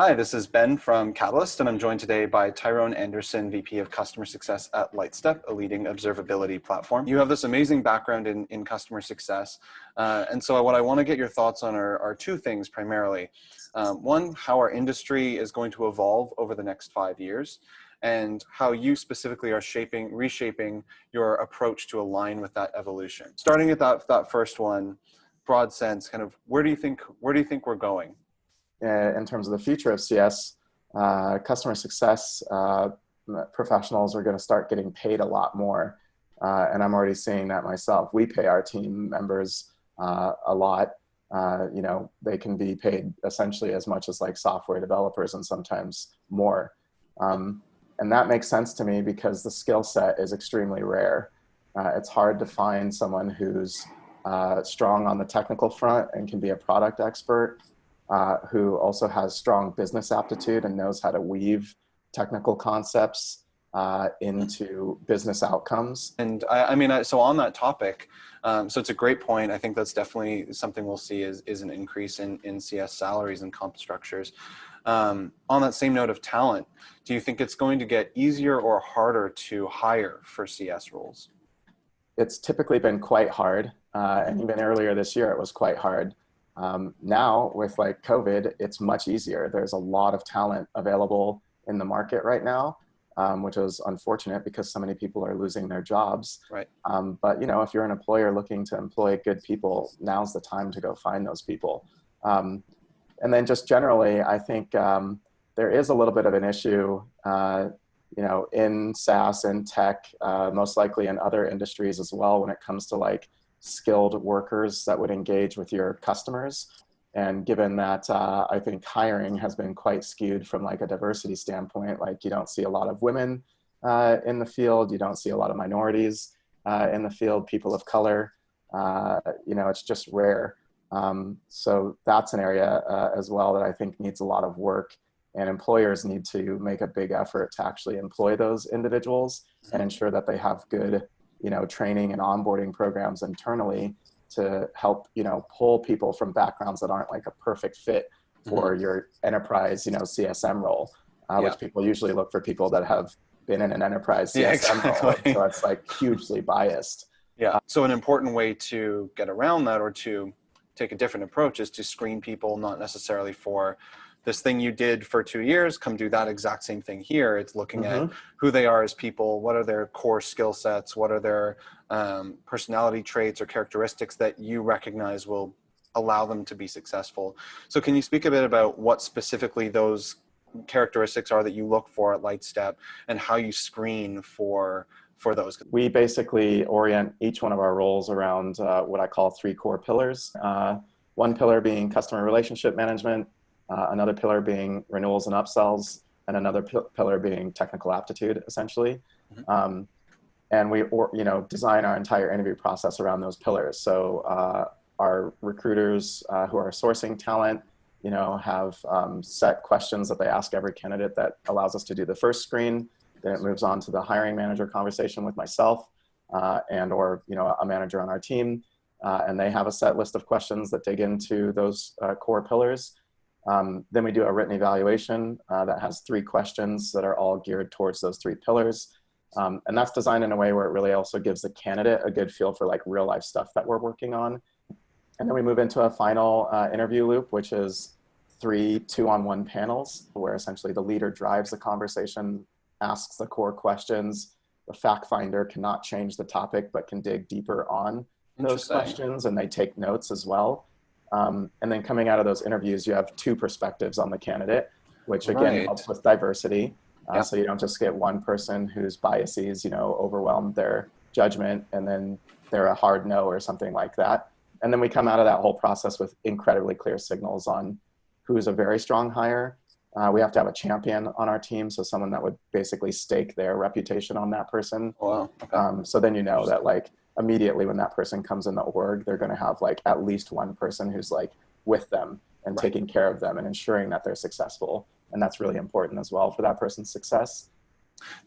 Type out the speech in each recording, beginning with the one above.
Hi, this is Ben from Catalyst, and I'm joined today by Tyrone Anderson, VP of Customer Success at Lightstep, a leading observability platform. You have this amazing background in customer success, and so what I want to get your thoughts on are two things primarily. One, how our industry is going to evolve over the next 5 years, and how you specifically are reshaping your approach to align with that evolution. Starting at that first one, broad sense, kind of where do you think we're going? In terms of the future of CS, customer success professionals are going to start getting paid a lot more. And I'm already seeing that myself. We pay our team members a lot. They can be paid essentially as much as like software developers and sometimes more. And that makes sense to me because the skill set is extremely rare. It's hard to find someone who's strong on the technical front and can be a product expert, who also has strong business aptitude and knows how to weave technical concepts into business outcomes. And so on that topic, so it's a great point. I think that's definitely something we'll see is an increase in CS salaries and comp structures. On that same note of talent, do you think it's going to get easier or harder to hire for CS roles? It's typically been quite hard. And even earlier this year, it was quite hard. Now with like COVID, it's much easier. There's a lot of talent available in the market right now, which is unfortunate because so many people are losing their jobs. Right. But if you're an employer looking to employ good people, now's the time to go find those people. And then just generally, I think there is a little bit of an issue, in SaaS and tech, most likely in other industries as well, when it comes to like skilled workers that would engage with your customers. And given that I think hiring has been quite skewed from like a diversity standpoint, like you don't see a lot of women in the field, you don't see a lot of minorities in the field, people of color, it's just rare. So that's an area as well that I think needs a lot of work, and employers need to make a big effort to actually employ those individuals and ensure that they have good training and onboarding programs internally to help, pull people from backgrounds that aren't like a perfect fit for your enterprise, CSM role, which people usually look for people that have been in an enterprise CSM role. So it's like hugely biased. Yeah. So an important way to get around that or to take a different approach is to screen people, not necessarily for this thing you did for 2 years, come do that exact same thing here. It's looking at who they are as people, what are their core skill sets, what are their personality traits or characteristics that you recognize will allow them to be successful. So can you speak a bit about what specifically those characteristics are that you look for at Lightstep and how you screen for those? We basically orient each one of our roles around what I call 3 core pillars. One pillar being customer relationship management, another pillar being renewals and upsells, and another pillar being technical aptitude, essentially. And we design our entire interview process around those pillars. So our recruiters who are sourcing talent, have set questions that they ask every candidate that allows us to do the first screen. Then it moves on to the hiring manager conversation with myself or a manager on our team. And they have a set list of questions that dig into those core pillars. Then we do a written evaluation that has 3 questions that are all geared towards those 3 pillars. And that's designed in a way where it really also gives the candidate a good feel for like real life stuff that we're working on. And then we move into a final interview loop, which is 3 2-on-1 panels, where essentially the leader drives the conversation, asks the core questions. The fact finder cannot change the topic, but can dig deeper on those questions, and they take notes as well. And then coming out of those interviews, you have 2 perspectives on the candidate, which again helps with diversity. So you don't just get one person whose biases, overwhelm their judgment, and then they're a hard no or something like that. And then we come out of that whole process with incredibly clear signals on who is a very strong hire. We have to have a champion on our team, so someone that would basically stake their reputation on that person. Wow. Okay. So then that like immediately when that person comes in the org, they're going to have like at least one person who's like with them and taking care of them and ensuring that they're successful. And that's really important as well for that person's success.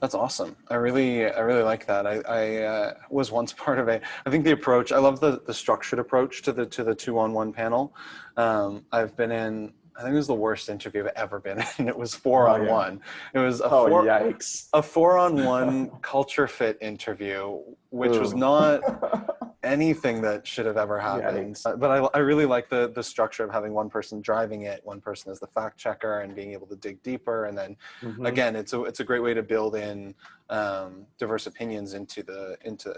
That's awesome. I really like that. I was once part of I think the approach, I love the structured approach to the 2-on-1 panel. I've been in I think it was the worst interview I've ever been in. It was Oh yeah. 4-on-1. It was Oh yikes. a 4-on-1 culture fit interview, which was Ooh. not anything that should have ever happened. Yikes. But I really like the structure of having one person driving it, one person as the fact checker, and being able to dig deeper. And then again, it's a great way to build in diverse opinions into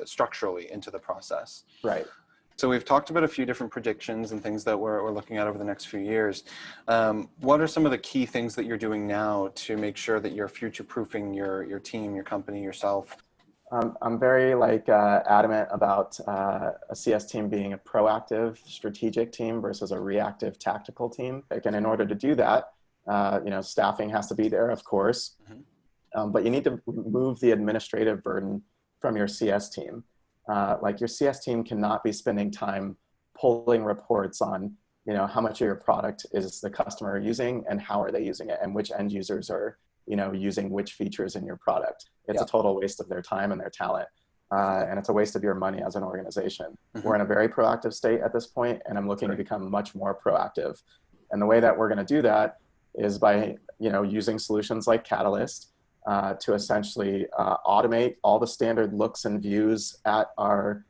structurally into the process. Right. So we've talked about a few different predictions and things that we're looking at over the next few years. What are some of the key things that you're doing now to make sure that you're future-proofing your team, your company, yourself? I'm very adamant about a CS team being a proactive strategic team versus a reactive tactical team. And in order to do that, staffing has to be there, of course, but you need to remove the administrative burden from your CS team. Your CS team cannot be spending time pulling reports on, how much of your product is the customer using and how are they using it and which end users are, using which features in your product. It's a total waste of their time and their talent. And it's a waste of your money as an organization. We're in a very proactive state at this point, and I'm looking to become much more proactive. And the way that we're going to do that is by, using solutions like Catalyst to essentially automate all the standard looks and views at our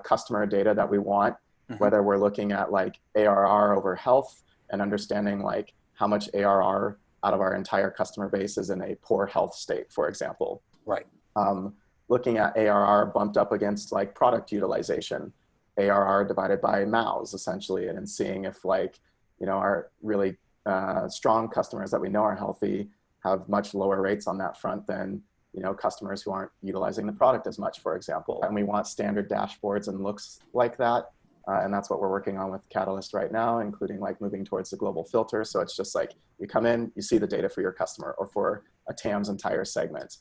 customer data that we want, whether we're looking at ARR over health and understanding how much ARR out of our entire customer base is in a poor health state, for example. Right. Looking at ARR bumped up against product utilization, ARR divided by MAUs essentially, and then seeing if our really strong customers that we know are healthy have much lower rates on that front than customers who aren't utilizing the product as much, for example. And we want standard dashboards and looks like that. And that's what we're working on with Catalyst right now, including moving towards the global filter. So it's just you come in, you see the data for your customer or for a TAM's entire segment,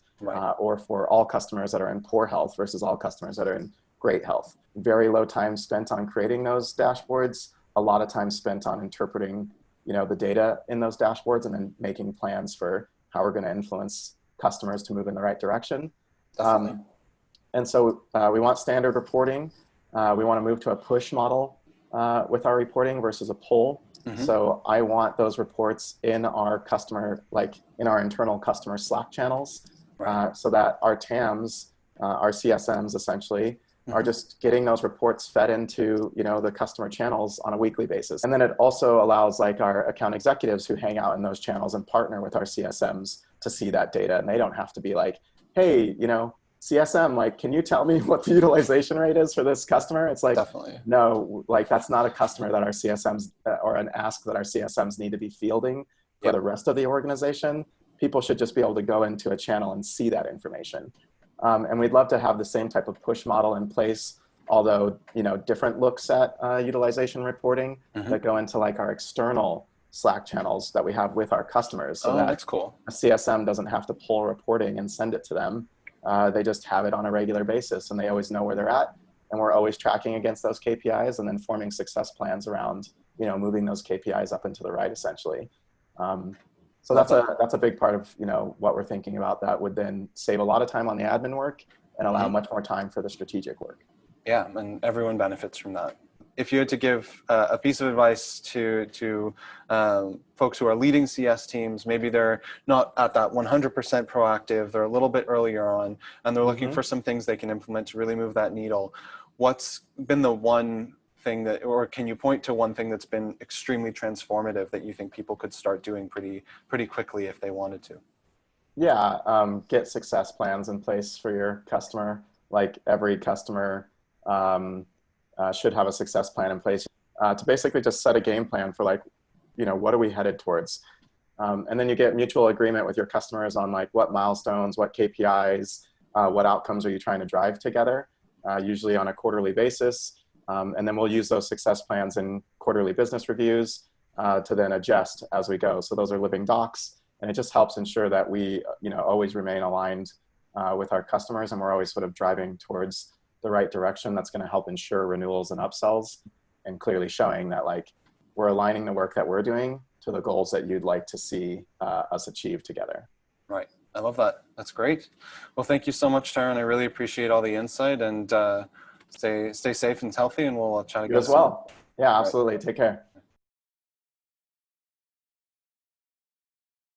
or for all customers that are in poor health versus all customers that are in great health. Very low time spent on creating those dashboards, a lot of time spent on interpreting the data in those dashboards and then making plans for how we're going to influence customers to move in the right direction. And so we want standard reporting. We want to move to a push model with our reporting versus a pull. So I want those reports in our customer, in our internal customer Slack channels, so that our TAMs, our CSMs essentially, are just getting those reports fed into the customer channels on a weekly basis. And then it also allows our account executives who hang out in those channels and partner with our CSMs to see that data, and they don't have to be hey, CSM, can you tell me what the utilization rate is for this customer? It's Definitely. No, that's not a customer that our CSMs or an ask that our CSMs need to be fielding for the rest of the organization. People should just be able to go into a channel and see that information. And we'd love to have the same type of push model in place, although, different looks at utilization reporting that go into our external Slack channels that we have with our customers. So that's cool. A CSM doesn't have to pull reporting and send it to them. They just have it on a regular basis and they always know where they're at. And we're always tracking against those KPIs and then forming success plans around, moving those KPIs up and to the right, essentially. So that's a big part of, what we're thinking about that would then save a lot of time on the admin work and allow much more time for the strategic work. Yeah, and everyone benefits from that. If you had to give a piece of advice to folks who are leading CS teams, maybe they're not at that 100% proactive, they're a little bit earlier on, and they're looking for some things they can implement to really move that needle. What's been the one thing or can you point to one thing that's been extremely transformative that you think people could start doing pretty quickly if they wanted to? Yeah, get success plans in place for your customer. Every customer should have a success plan in place to basically just set a game plan for what are we headed towards? And then you get mutual agreement with your customers on what milestones, what KPIs, what outcomes are you trying to drive together, usually on a quarterly basis. And then we'll use those success plans in quarterly business reviews to then adjust as we go. So those are living docs, and it just helps ensure that we always remain aligned with our customers, and we're always sort of driving towards the right direction that's going to help ensure renewals and upsells, and clearly showing that we're aligning the work that we're doing to the goals that you'd like to see us achieve together. Right. I love that. That's great. Well, thank you so much, Tyrone. I really appreciate all the insight, and stay safe and healthy, and we'll chat again You as well. Yeah, absolutely. Take care.